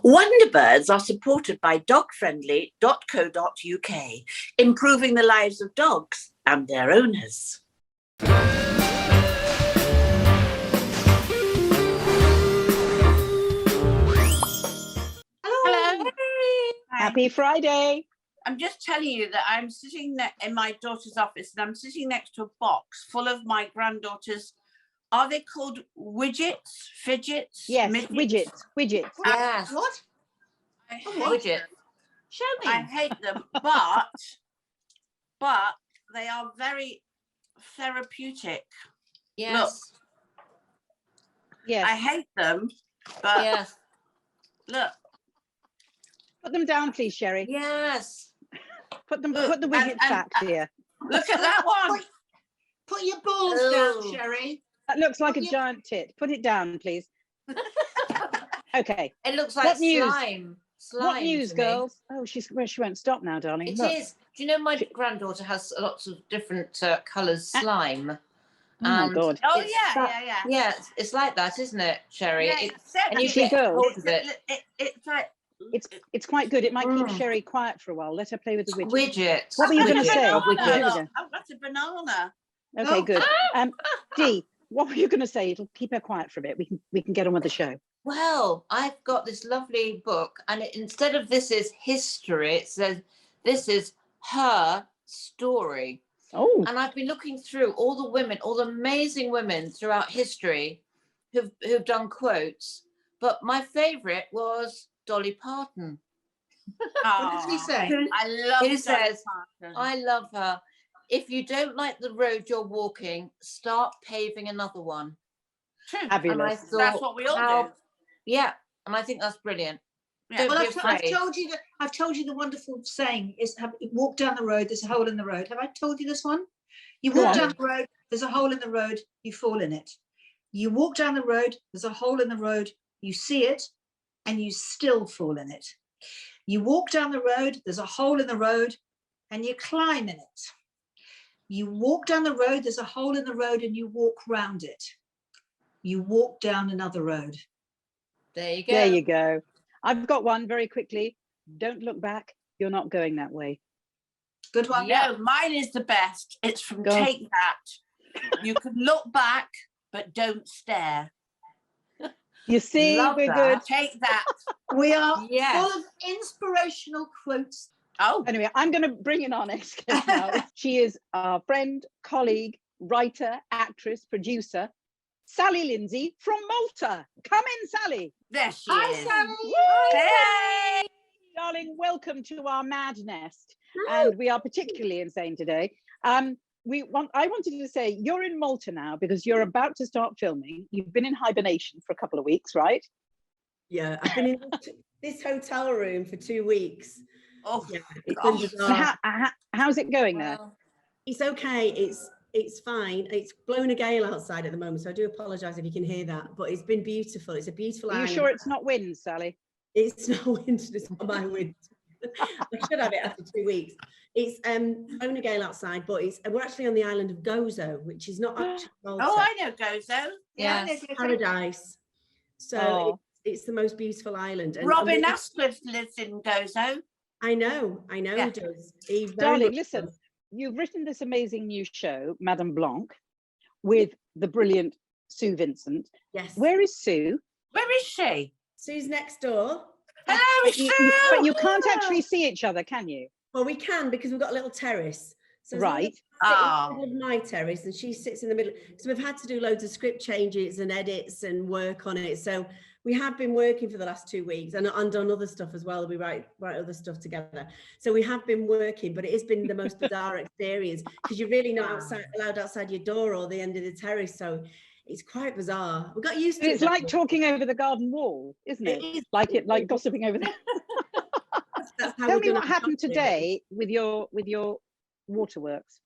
WonderBirds are supported by dogfriendly.co.uk, improving the lives of dogs and their owners. Hello. Happy Friday. I'm just telling you that I'm sitting in my daughter's office and I'm sitting next to a box full of my granddaughter's, are they called widgets? Fidgets? Yes, midgets? widgets. Yes. What? I hate Widget. them. Show me. I hate them, but they are very therapeutic. Yes. Yes. I hate them, but Yes. look. Put them down, please, Sherry. Yes. Put the Look, widgets back here. Look at that one. Put your balls down, Sherry. That looks like a giant tit. Put it down, please. Okay. It looks like What news? slime. What news, to me. girls? Oh, she won't stop now, darling. It Look. is. Do you know my granddaughter has lots of different colours slime? Oh my God. Oh It's yeah, that- yeah. Yeah, it's like that, isn't it, Sherry? Yeah, And you She get goes. hold of it. It's like It's quite good. It might keep Sherry quiet for a while. Let her play with the widget. Widget. What were you going to Widget. say? Oh, Here we widget. go. I've got a banana. Okay, Oh. good. Dee, what were you going to say? It'll keep her quiet for a bit. We can get on with the show. Well, I've got this lovely book, and instead of this is history, it says this is her story. Oh, And I've been looking through all the women, all the amazing women throughout history who've done quotes. But my favourite was Dolly Parton. What did he say? I love Who Dolly says, Parton. I love her. If you don't like the road you're walking, start paving another one. True. And I fabulous. thought, That's what we all do. Yeah, and I think that's brilliant. Yeah. Don't Well, be I've afraid. told you that. I've told you the wonderful saying is: walk down the road. There's a hole in the road. Have I told you this one? You Go walk on. down the road. There's a hole in the road. You fall in it. You walk down the road. There's a hole in the road. You see it, and you still fall in it. You walk down the road. There's a hole in the road, and you climb in it. You walk down the road. There's a hole in the road, and you walk round it. You walk down another road. There you go. There you go. I've got one very quickly. Don't look back. You're not going that way. Good one. No, mine is the best. It's from Go on. Take That. You can look back, but don't stare. You see, Love we're that. Take that. We are Yes. full of inspirational quotes. Oh, good. Anyway, I'm going to bring in our next guest now. She is our friend, colleague, writer, actress, producer, Sally Lindsay from Malta. Come in, Sally. there she Hi, is. Sally. Hey! Darling, welcome to our mad nest. And we are particularly insane today. I wanted to say, you're in Malta now because you're about to start filming. You've been in hibernation for a couple of weeks, right? Yeah, I've been in this hotel room for 2 weeks. Oh, Yeah, it's gosh. been And bizarre. how's it going there? Well, It's okay. It's fine. It's blowing a gale outside at the moment, so I do apologise if you can hear that. But it's been beautiful. It's a beautiful Are you island. sure it's not wind, Sally? It's not winter. It's not my wind. I should have it after 2 weeks. It's blowing a gale outside, but we're actually on the island of Gozo, which is not actually Malta. Oh, I know Gozo. Yeah. I know Gozo. Paradise. So Oh. it's the most beautiful island. And Robin I'm- Asquith lives in Gozo. I know Yeah. he does. He very Darling, much listen, does. you've written this amazing new show, Madame Blanc, with the brilliant Sue Vincent. Yes. Where is Sue? Where is she? Sue's next door. Hello, But Sue! you can't actually see each other, can you? Well, we can because we've got a little terrace. So as long as Right. I sit in the middle of my terrace and she sits in the middle. So we've had to do loads of script changes and edits and work on it. So we have been working for the last 2 weeks and done other stuff as well. We write other stuff together. So we have been working, but it has been the most bizarre experience because you're really not allowed outside your door or the end of the terrace. So it's quite bizarre. We got used to It's it. like talking over the garden wall, isn't it? It is. Like gossiping over the. That's how Tell we're me gonna what happened have to do it. today with your waterworks.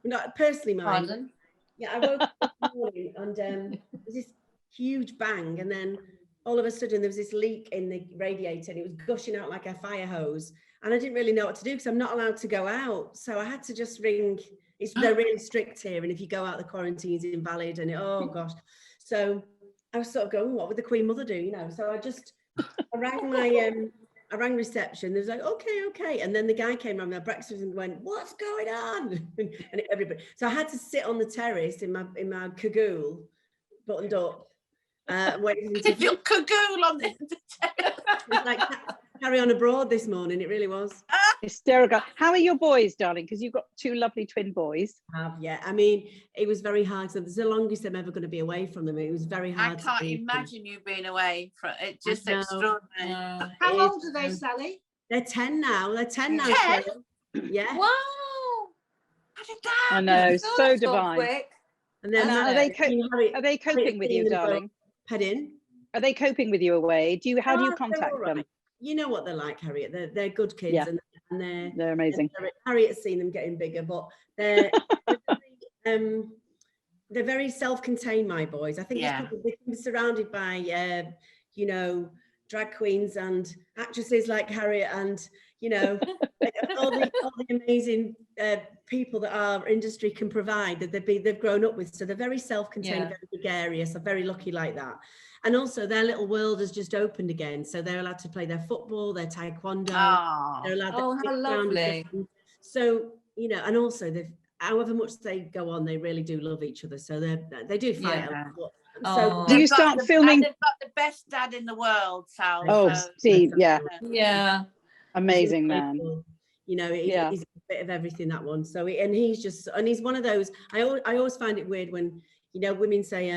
Not personally mine. pardon? Yeah, I woke up this morning and there's this huge bang, and then all of a sudden there was this leak in the radiator and it was gushing out like a fire hose. And I didn't really know what to do because I'm not allowed to go out. So I had to just ring. They're really strict here, and if you go out, the quarantine is invalid. And oh gosh, so I was sort of going, what would the Queen Mother do? You know, so I just I rang reception. They was like, okay. And then the guy came around my breakfast and went, what's going on? And everybody. So I had to sit on the terrace in my cagoule, buttoned up, waiting to Your cagoule on the It's like carry on abroad this morning. It really was. Hysterical. How are your boys, darling? Because you've got 2 lovely twin boys. Yeah. I mean, it was very hard. So this is the longest I'm ever going to be away from them. It was very I hard. can't imagine you being away from it. Just I know. extraordinary. How old are they, Sally? They're 10 now. They're 10 now. 10? Cheryl. Yeah. Wow. How did that I know, Oh, so that's gone divine. quick. And then And are they are they Harriet coping with seen you, them go- darling? Pardon? Are they coping with you away? How do you They're contact all right. them? You know what they're like, Harriet. They're good kids, Yeah. and they're They're amazing. Harriet's seen them getting bigger, but they're they're very self-contained, my boys. I think Yeah. it's probably being surrounded by you know, drag queens and actresses like Harriet, and you know, all the amazing people that our industry can provide that they've grown up with. So they're very self-contained, Yeah. very gregarious. I'm very lucky like that. And also their little world has just opened again. So they're allowed to play their football, their taekwondo. Oh, They're allowed Oh, to how sit around with lovely. them. So, you know, and also however much they go on, they really do love each other. So they do fight Yeah. a lot. Oh. Do you they've got start the- filming? They've got the best dad in the world, Sal. Oh, so- Steve, yeah, Yeah. amazing man. You know, Yeah. he's a bit of everything, that one. So, and he's one of those, I always find it weird when, you know, women say,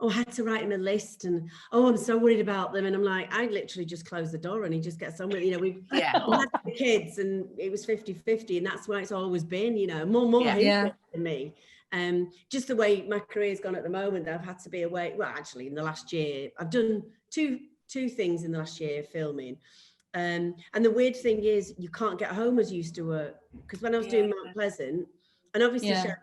oh, I had to write him a list, and oh, I'm so worried about them. And I'm like, I literally just close the door and he just gets on with it. You know, we Yeah. had the kids and it was 50-50, and that's why it's always been, you know, more Yeah. him Yeah. than me. Just the way my career's gone at the moment, I've had to be away. Well, actually, in the last year, I've done two things in the last year filming. And the weird thing is, you can't get home as you used to work, because when I was doing Mount Pleasant, and obviously Yeah. Sharon,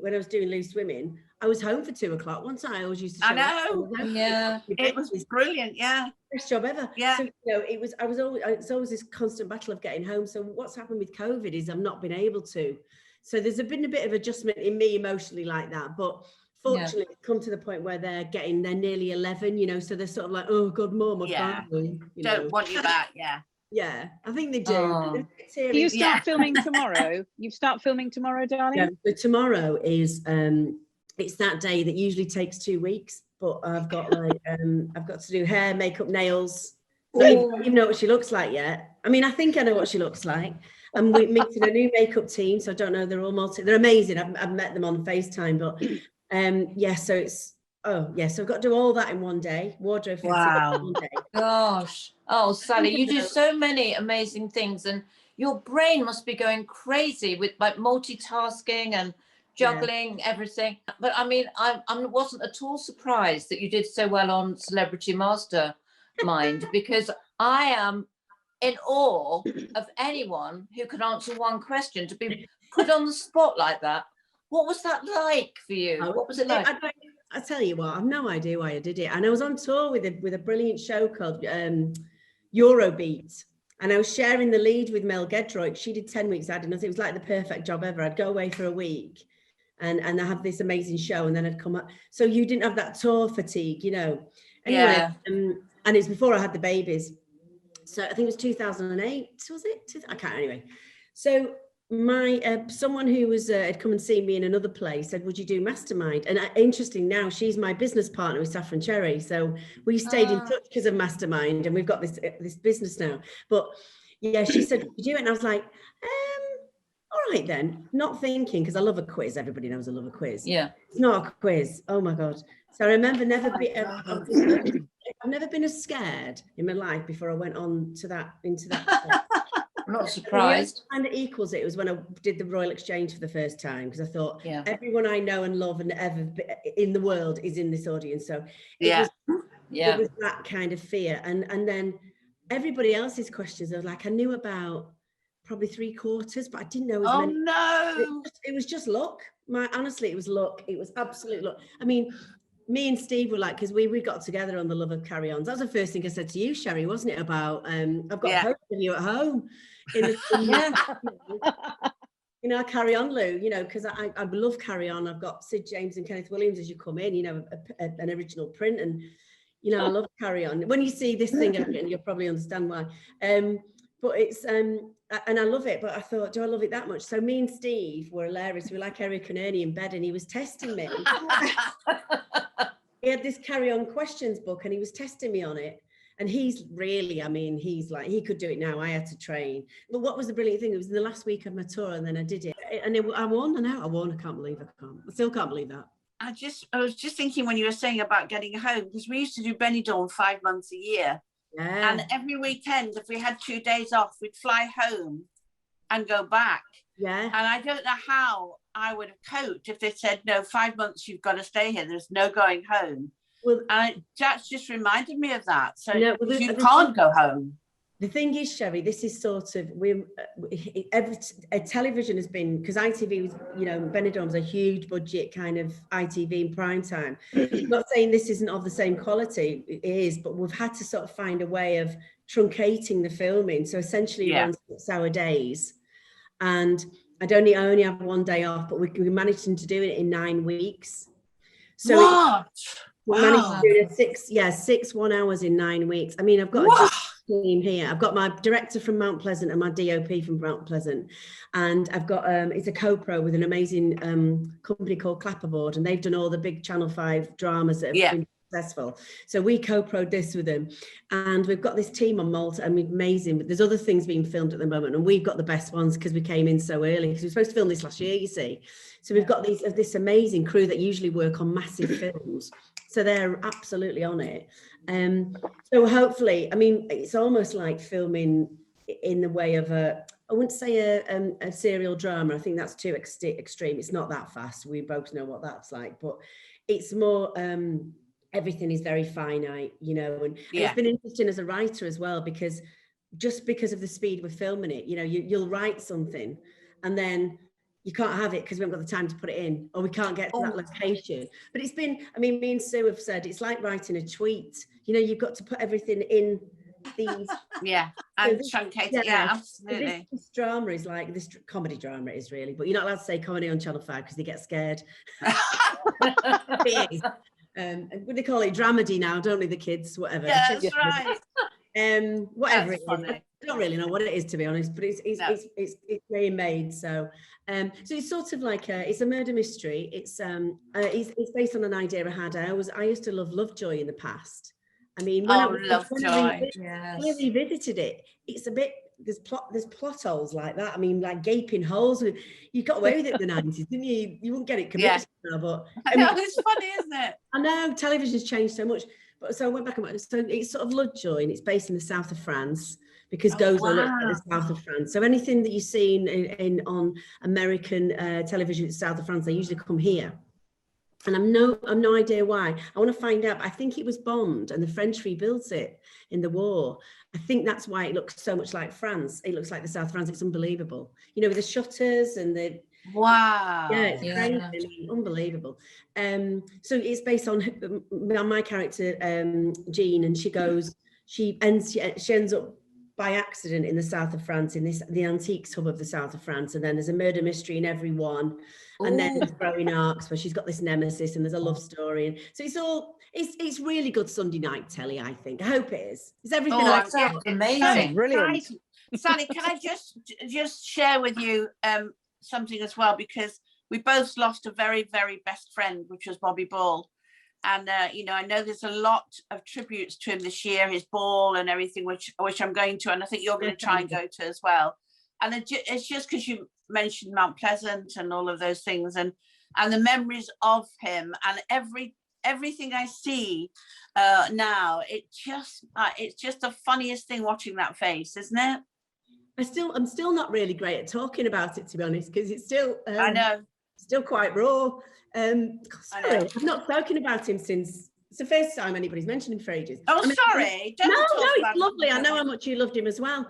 when I was doing Loose Women, I was home for 2 o'clock. Once I always used to. I know. Yeah. It was brilliant. Yeah. Best job ever. Yeah. So, you know, it's always this constant battle of getting home. So what's happened with COVID is I've not been able to. So there's been a bit of adjustment in me emotionally like that. But fortunately, it's come to the point where they're nearly 11, you know, so they're sort of like, oh God, Mum, Yeah. you Don't know. want you back. Yeah. Yeah, I think they do. Oh. Do you start Yeah. filming tomorrow? You start filming tomorrow, darling? Yeah, so tomorrow is it's that day that usually takes 2 weeks, but I've got I've got to do hair, makeup, nails. I don't even know what she looks like yet. I mean, I think I know what she looks like. And we're meeting a new makeup team, so I don't know. They're all they're amazing. I've met them on FaceTime, but yeah. So it's so I've got to do all that in one day. Wardrobe fitting Wow. in one day. Gosh. Oh, Sally, you do so many amazing things, and your brain must be going crazy with like multitasking and juggling everything. But I mean, I wasn't at all surprised that you did so well on Celebrity Mastermind, because I am in awe of anyone who can answer one question, to be put on the spot like that. What was that like for you? What was it like? I tell you what, I've no idea why I did it. And I was on tour with a brilliant show called Eurobeat. And I was sharing the lead with Mel Gedroic. She did 10 weeks adding us. It was like the perfect job ever. I'd go away for a week and I have this amazing show, and then I'd come up. So you didn't have that tour fatigue, you know. Anyway, Yeah. And it's before I had the babies. So I think it was 2008, was it? I can't, anyway. So my someone who was had come and seen me in another place said, would you do Mastermind? And interesting, now she's my business partner with Saffron Cherry, so we stayed in touch because of Mastermind, and we've got this business now. But yeah, she said, would you do it? And I was like, all right then, not thinking, because I love a quiz. Everybody knows I love a quiz. Yeah. It's not a quiz. Oh my God. So I remember I've never been as scared in my life before I went on to that, into that. I'm not surprised. And it equals it was when I did the Royal Exchange for the first time, because I thought everyone I know and love and ever in the world is in this audience. So it was that kind of fear. And then everybody else's questions, I was like, I knew about probably 3/4, but I didn't know as many. No. It was just luck. Honestly, it was luck. It was absolute luck. I mean, me and Steve were like, because we got together on the Love of Carry-Ons. That was the first thing I said to you, Sherry, wasn't it? About I've got a post of you at home. You know, Carry On, Lou, you know, because I love Carry On. I've got Sid James and Kenneth Williams as you come in, you know, an original print. And, You know, I love Carry On. When you see this thing, and you'll probably understand why. But it's and I love it. But I thought, do I love it that much? So me and Steve were hilarious. We were like Eric and Ernie in bed, and he was testing me. He had this Carry On questions book, and he was testing me on it. And he's really, I mean, he's like, he could do it now. I had to train. But what was the brilliant thing? It was in the last week of my tour, and then I did it. And I won. I can't believe I still can't believe that. I was just thinking when you were saying about getting home, because we used to do Benidorm 5 months a year. Yeah. And every weekend, if we had 2 days off, we'd fly home and go back. Yeah. And I don't know how I would have coped if they said, no, 5 months, you've got to stay here. There's no going home. Well, and Jack's just reminded me of that. So no, well, you can't go home. The thing is, Sherry, this is sort of, television has been, because ITV was, you know, Benidorm's a huge budget kind of ITV in prime time. I'm not saying this isn't of the same quality, it is, but we've had to sort of find a way of truncating the filming. So essentially around 6 hour days. And I only have 1 day off, but we managed to do it in 9 weeks. So what? We managed to do it 6 1 hours in 9 weeks. I mean, I've got a team here. I've got my director from Mount Pleasant and my DOP from Mount Pleasant, and I've got it's a co-pro with an amazing company called Clapperboard, and they've done all the big Channel 5 dramas that have been successful. So we co-proed this with them, and we've got this team on Malta, and we're amazing. But there's other things being filmed at the moment, and we've got the best ones because we came in so early, because we were supposed to film this last year, you see. So we've got this amazing crew that usually work on massive films. So they're absolutely on it. So hopefully, I mean, it's almost like filming in the way of I wouldn't say a serial drama. I think that's too extreme. It's not that fast. We both know what that's like, but it's more, everything is very finite, you know, and it's been interesting as a writer as well, because just because of the speed we're filming it, you know, you'll write something and then you can't have it because we haven't got the time to put it in, or we can't get to that location. But it's been, I mean, me and Sue have said, it's like writing a tweet. You know, you've got to put everything in these. And truncate it. Yeah, absolutely. This drama is like, this comedy drama is really, but you're not allowed to say comedy on Channel 5 because they get scared. It is. They call it dramedy now, don't they, the kids, whatever. Yeah, that's right. Whatever That's it funny. is. I don't really know what it is, to be honest, but it's being made. So it's sort of like it's a murder mystery. It's based on an idea I had. I used to love Lovejoy in the past. I mean, when I revisited it, it's a bit, there's plot holes like that. I mean, like gaping holes. You got away with it in the 90s, didn't you? You wouldn't get it committed now, but I know, it's funny, isn't it? I know television's changed so much. But so I went back and so it's sort of Lovejoy, and it's based in the south of France, because Gozo looks at the south of France. So anything that you've seen on American television in the south of France, they usually come here. And I've no idea why. I want to find out. I think it was bombed and the French rebuilt it in the war. I think that's why it looks so much like France. It looks like the south of France. It's unbelievable. You know, with the shutters and the... Wow. Yeah, it's crazy. I mean, unbelievable. So it's based on my character, Jean, and she ends up by accident in the south of France, in the antiques hub of the south of France, and then there's a murder mystery in every one, and then there's growing arcs where she's got this nemesis, and there's a love story, and so it's really good Sunday night telly, I think. I hope it is. It's everything. Amazing, brilliant. Sally, can I just share with you something as well, because we both lost a very, very best friend, which was Bobby Ball. And, you know, I know there's a lot of tributes to him this year, his ball and everything, which I'm going to, and I think you're going to try and go to as well. And it's just because you mentioned Mount Pleasant and all of those things, and the memories of him, and everything I see now, it's just the funniest thing watching that face, isn't it? I'm still not really great at talking about it, to be honest, because it's still I know, still quite raw. Sorry, I've not spoken about him since it's the first time anybody's mentioned him for ages. Oh, sorry. No, it's lovely. I know how much you loved him as well.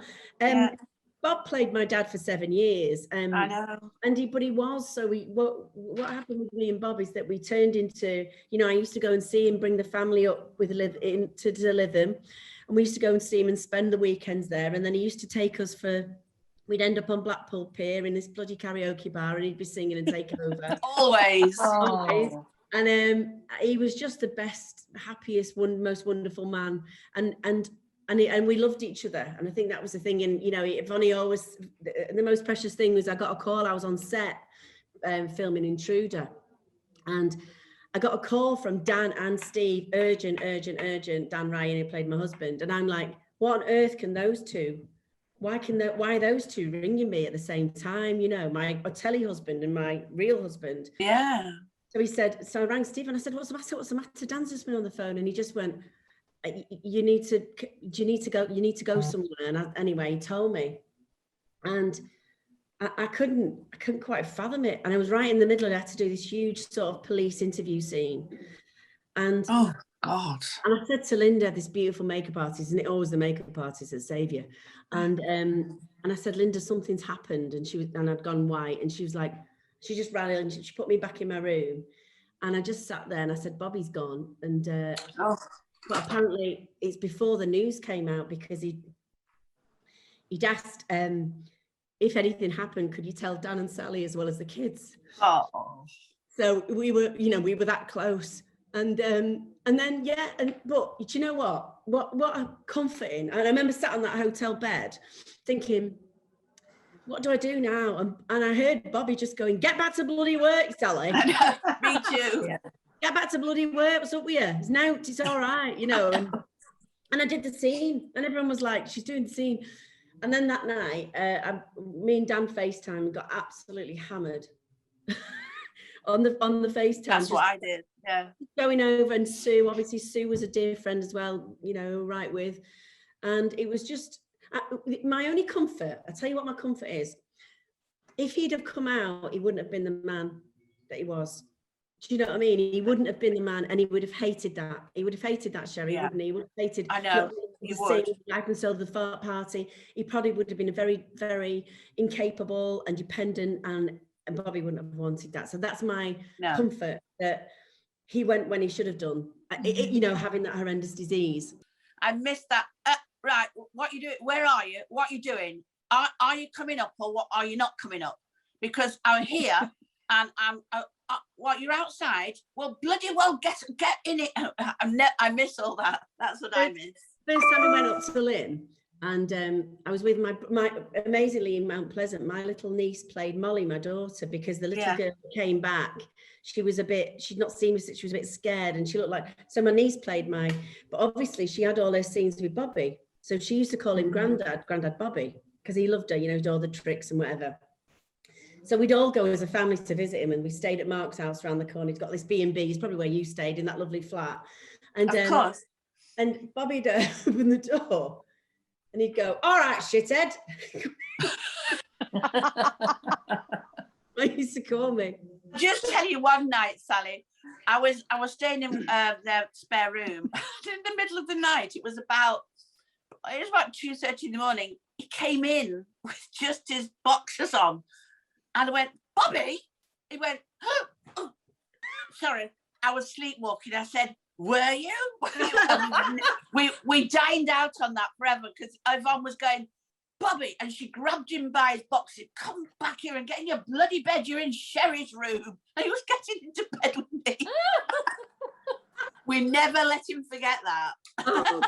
Bob played my dad for 7 years. I know. But he was, so what happened with me and Bob is that we turned into, you know, I used to go and see him, bring the family up to Lytham, and we used to go and see him and spend the weekends there. And then he used to take us we'd end up on Blackpool Pier in this bloody karaoke bar, and he'd be singing and taking over. Always. Always. And he was just the best, happiest, most wonderful man. And we loved each other. And I think that was the thing. And, you know, Vonnie always, the most precious thing was I got a call. I was on set filming Intruder. And I got a call from Dan and Steve, urgent. Dan Ryan, who played my husband. And I'm like, what on earth can those two? Why are those two ringing me at the same time? You know, my telly husband and my real husband. Yeah. So he said, so I rang Steve and I said, what's the matter? Dan's just been on the phone. And he just went, you need to go somewhere. And anyway, he told me. And I couldn't quite fathom it. And I was right in the middle of it. I had to do this huge sort of police interview scene. And oh God. And I said to Linda, this beautiful makeup artist, and it always the makeup artist that save you. And I said, Linda, something's happened. And I'd gone white. And she was like, she just rallied and she put me back in my room. And I just sat there and I said, Bobby's gone. And but apparently it's before the news came out, because he'd asked if anything happened, could you tell Dan and Sally as well as the kids? Oh. So we were that close. And then but do you know what a comforting. And I remember sat on that hotel bed thinking, what do I do now? And I heard Bobby just going, get back to bloody work, Sally. Me too. Yeah. Get back to bloody work. What's up with you? It's all right, you know. And I did the scene, and everyone was like, she's doing the scene. And then that night, me and Dan FaceTime and got absolutely hammered on the FaceTime. That's what I did. Yeah. Going over, and Sue was a dear friend as well, you know, right with. And it was just my only comfort. I tell you what my comfort is. If he'd have come out, he wouldn't have been the man that he was. Do you know what I mean? He wouldn't have been the man, and he would have hated that. He would have hated that, Sherry, wouldn't he? He would have hated. I know. He would. Life and soul of the party. He probably would have been a very, very incapable and dependent, and Bobby wouldn't have wanted that. So that's my comfort, that he went when he should have done. You know, having that horrendous disease. I missed that. Right, what you doing? Where are you? What are you doing? Are you coming up, or what? Are you not coming up? Because I'm here and I'm. What, you're outside? Well, bloody well, get in it. I miss all that. That's what I miss. First time we went up to Lynn, and I was with my amazingly in Mount Pleasant, my little niece played Molly, my daughter, because the little girl came back. She'd not seen me since she was a bit scared, and she looked like, so my niece played but obviously she had all her scenes with Bobby. So she used to call him Grandad Bobby, because he loved her, you know, did all the tricks and whatever. So we'd all go as a family to visit him, and we stayed at Mark's house around the corner. He's got this B&B, he's probably where you stayed, in that lovely flat. And of course. And Bobby'd open the door and he'd go, all right, shithead. I used to call me. Just tell you one night, Sally, I was staying in their spare room. In the middle of the night, it was about 2:30 in the morning. He came in with just his boxers on. And I went, Bobby? He went, oh, sorry, I was sleepwalking. I said, were you? we dined out on that forever, because Yvonne was going, Bobby, and she grabbed him by his boxer, come back here and get in your bloody bed. You're in Sherry's room. And he was getting into bed with me. We never let him forget that. Oh, God,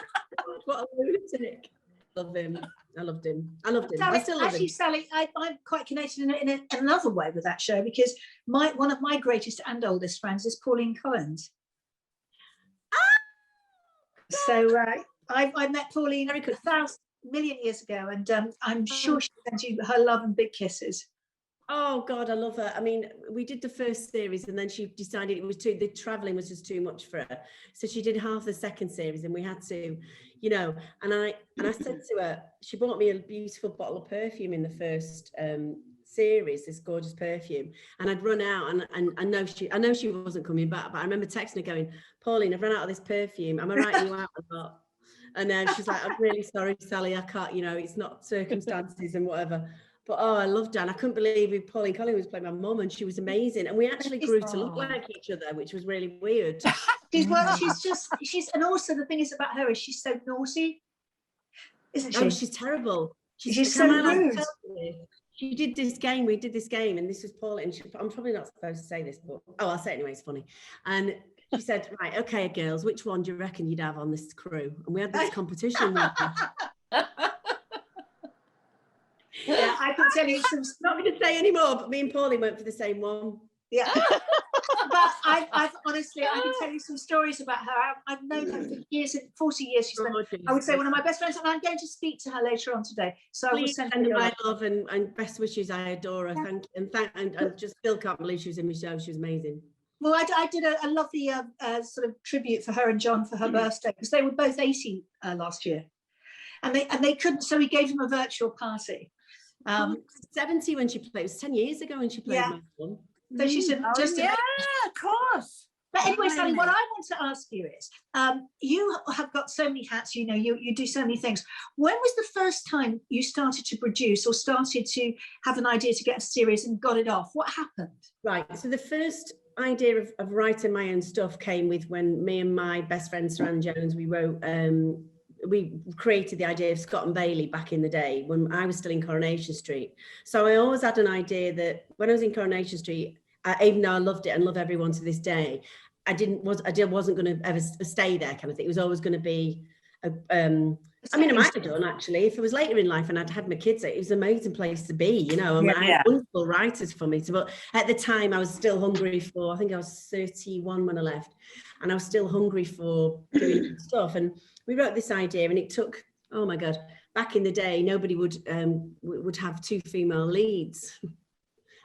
what a lunatic. Love him. I loved him. Sally, I still love him. Sally, I'm quite connected in another way with that show, because one of my greatest and oldest friends is Pauline Collins. So I met Pauline a 1,000,000,000 years ago, and I'm sure she sent you her love and big kisses. Oh God, I love her. I mean, we did the first series, and then she decided the traveling was just too much for her. So she did half the second series, and we had to, you know, and I said to her, she bought me a beautiful bottle of perfume in the first series, this gorgeous perfume, and I'd run out, and I know she wasn't coming back, but I remember texting her going, Pauline, I've run out of this perfume. Am I writing you out or not? And then she's like, I'm really sorry, Sally, I can't, you know, it's not circumstances and whatever. But oh, I loved her. And I couldn't believe Pauline Collins was playing my mum, and she was amazing. And we actually grew to look like each other, which was really weird. She's and also the thing is about her is she's so naughty, isn't she? Oh, she's terrible. She's so rude. she did this game. We did this game, and this was Paula. And I'm probably not supposed to say this, but I'll say it anyway. It's funny. And she said, "Right, okay, girls, which one do you reckon you'd have on this crew?" And we had this competition. Yeah, I can tell you some. Not going to say any more, but me and Pauline went for the same one. Yeah. But I've honestly, I can tell you some stories about her. I've known her for years, 40 years. She's I would say one of my best friends, and I'm going to speak to her later on today. So I will send her my love and best wishes. I adore her. Yeah. And I just still can't believe she was in my show. She was amazing. Well, I did a lovely sort of tribute for her and John for her birthday, because they were both 80 last year, and they couldn't, so we gave them a virtual party. 70 when she played. It was 10 years ago when she played. Yeah. So she said, just yeah, of course. But anyway, Sally, what I want to ask you is, you have got so many hats, you know, you do so many things. When was the first time you started to produce or started to have an idea to get a series and got it off? What happened? Right. So the first idea of writing my own stuff came with when me and my best friend, Saran Jones, we created the idea of Scott and Bailey back in the day when I was still in Coronation Street. So I always had an idea that when I was in Coronation Street, even though I loved it and love everyone to this day, I wasn't going to ever stay there, kind of thing. It was always going to be I mean, I might have done actually if it was later in life and I'd had my kids. It was an amazing place to be, you know. And I had wonderful writers for me. But at the time, I was still hungry for. I think I was 31 when I left, and I was still hungry for doing stuff. And we wrote this idea, and it took. Oh my God! Back in the day, nobody would have 2 female leads.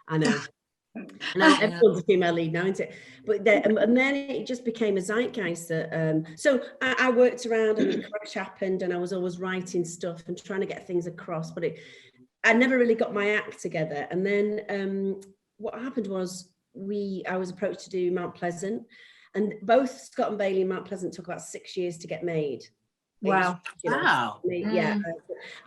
I know. And everyone's a female lead now, isn't it? But and then it just became a zeitgeist. So I worked around, and the crash happened, and I was always writing stuff and trying to get things across. But I never really got my act together. And then what happened was I was approached to do Mount Pleasant, and both Scott and Bailey and Mount Pleasant took about 6 years to get made. Wow. Wow. Yeah.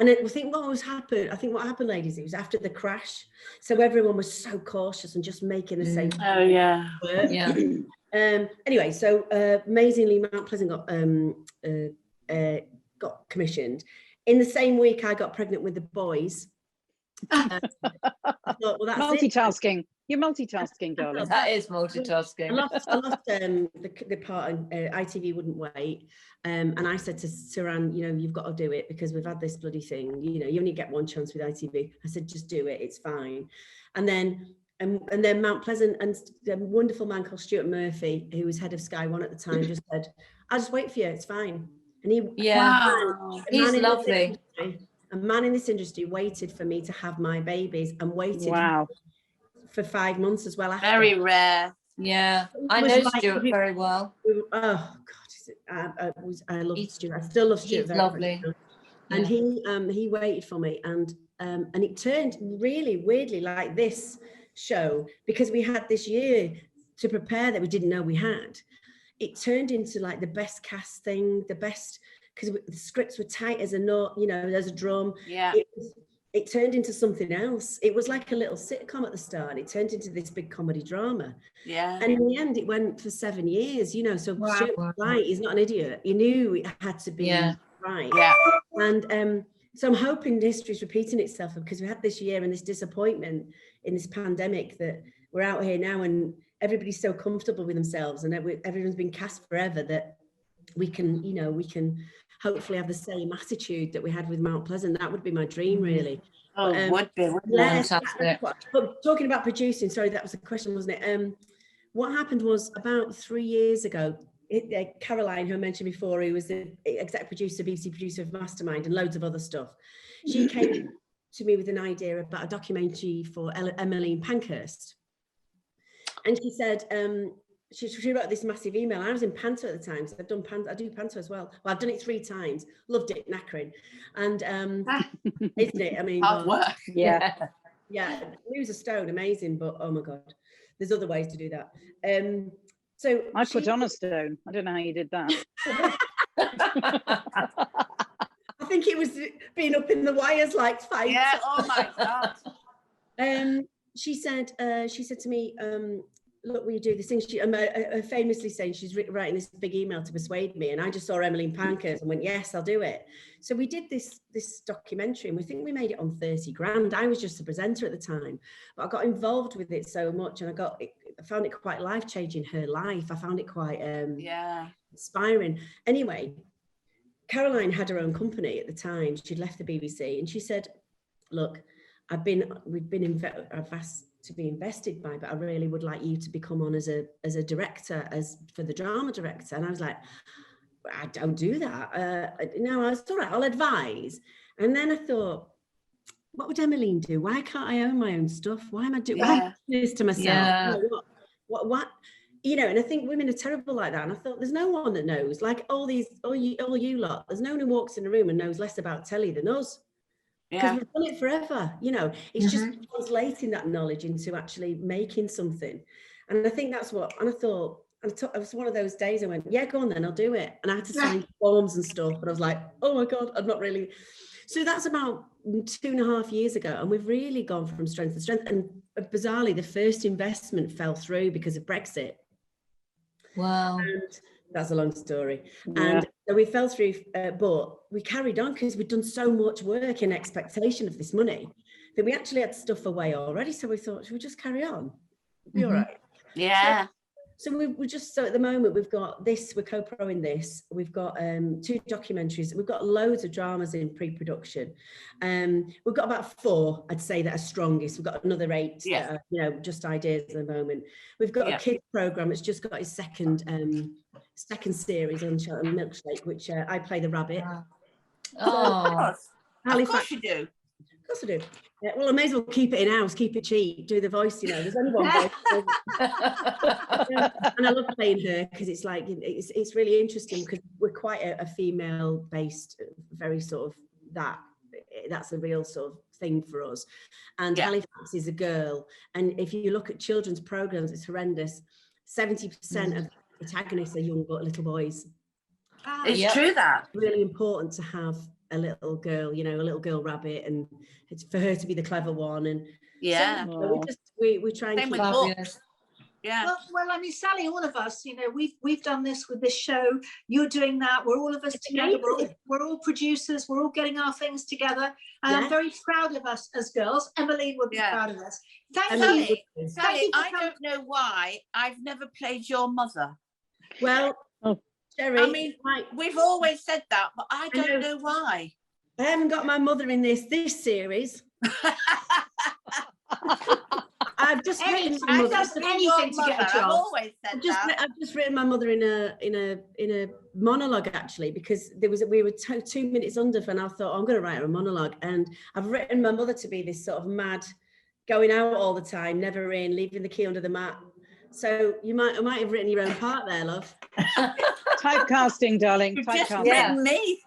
And I think what happened, ladies, it was after the crash. So everyone was so cautious and just making the same. Oh, yeah. Work. Yeah. Anyway, so amazingly, Mount Pleasant got commissioned. In the same week, I got pregnant with the boys. I thought, well, that's multitasking. It. You're multitasking, darling. That is multitasking. I lost the part, and ITV wouldn't wait. And I said to Saran, you know, you've got to do it because we've had this bloody thing. You know, you only get one chance with ITV. I said, just do it. It's fine. And then Mount Pleasant, and a wonderful man called Stuart Murphy, who was head of Sky One at the time, just said, I'll just wait for you. It's fine. And he's lovely. A man in this industry waited for me to have my babies, and waited for 5 months as well after. Very rare. Yeah, I know Stuart very well. Oh God, I love Stuart. I still love Stuart. He's lovely. And he waited for me, and it turned really weirdly like this show, because we had this year to prepare that we didn't know we had. It turned into like the best cast thing, the best, because the scripts were tight as a knot, you know, there's a drum. Yeah. It turned into something else. It was like a little sitcom at the start. It turned into this big comedy drama. Yeah. And in the end, it went for 7 years, you know, so right, he's not an idiot. You knew it had to be right. Yeah. And so I'm hoping history's repeating itself, because we had this year and this disappointment in this pandemic that we're out here now and everybody's so comfortable with themselves and everyone's been cast forever that we can, you know, we can hopefully have the same attitude that we had with Mount Pleasant. That would be my dream, really. Oh, would be. Fantastic. But talking about producing, sorry, that was a question, wasn't it? What happened was about 3 years ago, Caroline, who I mentioned before, who was the exec producer, BBC producer of Mastermind and loads of other stuff, she came to me with an idea about a documentary for Emmeline Pankhurst. And she said, she wrote this massive email. I was in Panto at the time, so I do Panto as well. Well, I've done it 3 times, loved it, knackering. And isn't it? I mean, hard work. Yeah. Lose a stone, amazing, but oh my God, there's other ways to do that. So I put on a stone. I don't know how you did that. I think it was being up in the wires like fight. Yeah, oh my God. She said to me, look, will you do this thing? She famously saying she's writing this big email to persuade me, and I just saw Emmeline Pankhurst and went, yes, I'll do it. So we did this documentary, and we think we made it on 30 grand. I was just a presenter at the time, but I got involved with it so much, and I found it quite life-changing, her life. I found it quite inspiring. Anyway, Caroline had her own company at the time. She'd left the BBC, and she said, look, I've asked to be invested by, but I really would like you to become on as a director, for the drama director. And I was like, I don't do that. No, I was all right, I'll advise. And then I thought, what would Emmeline do? Why can't I own my own stuff? Why am I doing this to myself? Yeah. What? You know, and I think women are terrible like that. And I thought, there's no one that knows, like all you lot, there's no one who walks in the room and knows less about telly than us. Because we've done it forever, you know. It's just translating that knowledge into actually making something. And I think that's what, and I thought, it was one of those days I went, yeah, go on then, I'll do it. And I had to sign forms and stuff, but I was like, oh my God, I'm not really. So that's about 2.5 years ago. And we've really gone from strength to strength. And bizarrely, the first investment fell through because of Brexit. Wow. And that's a long story. And so we fell through, but we carried on because we'd done so much work in expectation of this money that we actually had stuff away already. So we thought, should we just carry on? Be all right. Yeah. So we just, so at the moment we've got this, we're co-proing this. We've got 2 documentaries. We've got loads of dramas in pre-production. We've got about 4, I'd say, that are strongest. We've got another 8 that are, you know, just ideas at the moment. We've got a kids program that's just got its second series on Shelton Milkshake, which I play the rabbit. Oh, of course you do. Of course I do. Yeah, well, I may as well keep it in house, keep it cheap, do the voice, you know. There's only one voice. And I love playing her because it's like, it's really interesting because we're quite a female-based, very sort of that's a real sort of thing for us. And Halifax is a girl. And if you look at children's programs, it's horrendous. 70% of the protagonists are young little boys. It's true that. Really important to have a little girl, you know, a little girl rabbit, and it's for her to be the clever one. And so we try and Same keep with books. Yeah. Well, I mean, Sally, all of us, you know, we've done this with this show. You're doing that. We're all of us together. We're all producers. We're all getting our things together. And I'm very proud of us as girls. Emmeline would be proud of us. Sally, I don't know why I've never played your mother. Well, Sherry, I mean, we've always said that, but I don't know why. I haven't got my mother in this series. I've just written my mother. Anything to get a job. I've always said that. I've just written my mother in a monologue, actually, because we were 2 minutes under, and I thought, I'm going to write her a monologue, and I've written my mother to be this sort of mad, going out all the time, never in, leaving the key under the mat. So I might have written your own part there, love. Typecasting, darling. You've just written me.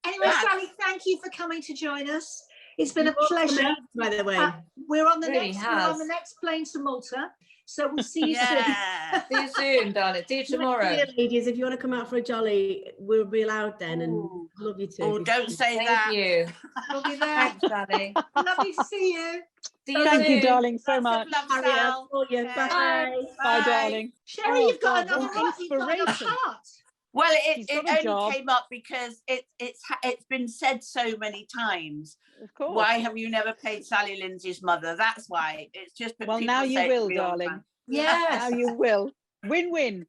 Anyway, Sally, thank you for coming to join us. It's been a pleasure. By the way, we're on the next plane to Malta, so we'll see you soon. See you soon, darling. See you tomorrow. Ladies, if you want to come out for a jolly, we'll be allowed then, and love you too. Oh, don't say that. Thank you. We'll be there. Thanks, Sally. Lovely to see you. See you Thank soon. you, darling, so much. Love, Bye. Bye, darling. Sherry, you've got another inspiration. part. Well, it only job. came up because it's been said so many times. Of course. Why have you never played Sally Lindsay's mother? That's why. It's just. Well, now you will, darling. Yes. Now you will. Win-win.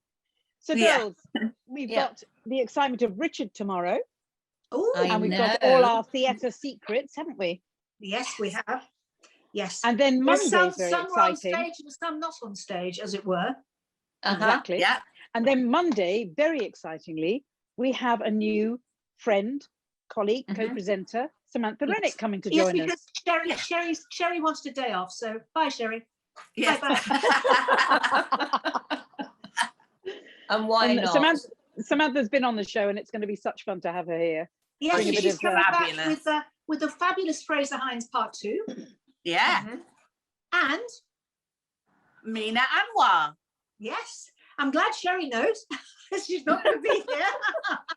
So, girls, we've got the excitement of Richard tomorrow. Oh, and we've got all our theatre secrets, haven't we? Yes, we have. Yes. And then Monday's some very were on exciting. stage and some not on stage, as it were. Exactly. Yeah. And then Monday, very excitingly, we have a new friend, colleague, co-presenter, Samantha Rennick, coming to join us. Because Sherry wanted a day off, so bye, Sherry. Yes. Bye-bye. And why not? Samantha's been on the show, and it's going to be such fun to have her here. Yes, Bring a bit she's of, coming back fabulous. with the fabulous Fraser Hines Part 2. Yeah. And Mina Anwar. yes, I'm glad Sherry knows. She's not going to be here.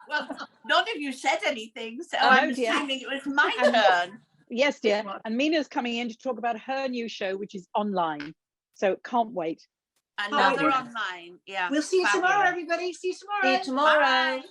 Well, none of you said anything, so Oh, I'm dear. assuming it was my turn. Yes, dear. And Mina's coming in to talk about her new show, which is online. So can't wait. Another wait. online. Yeah. We'll see you tomorrow, Fabulous. everybody. See you tomorrow. See you tomorrow. Bye.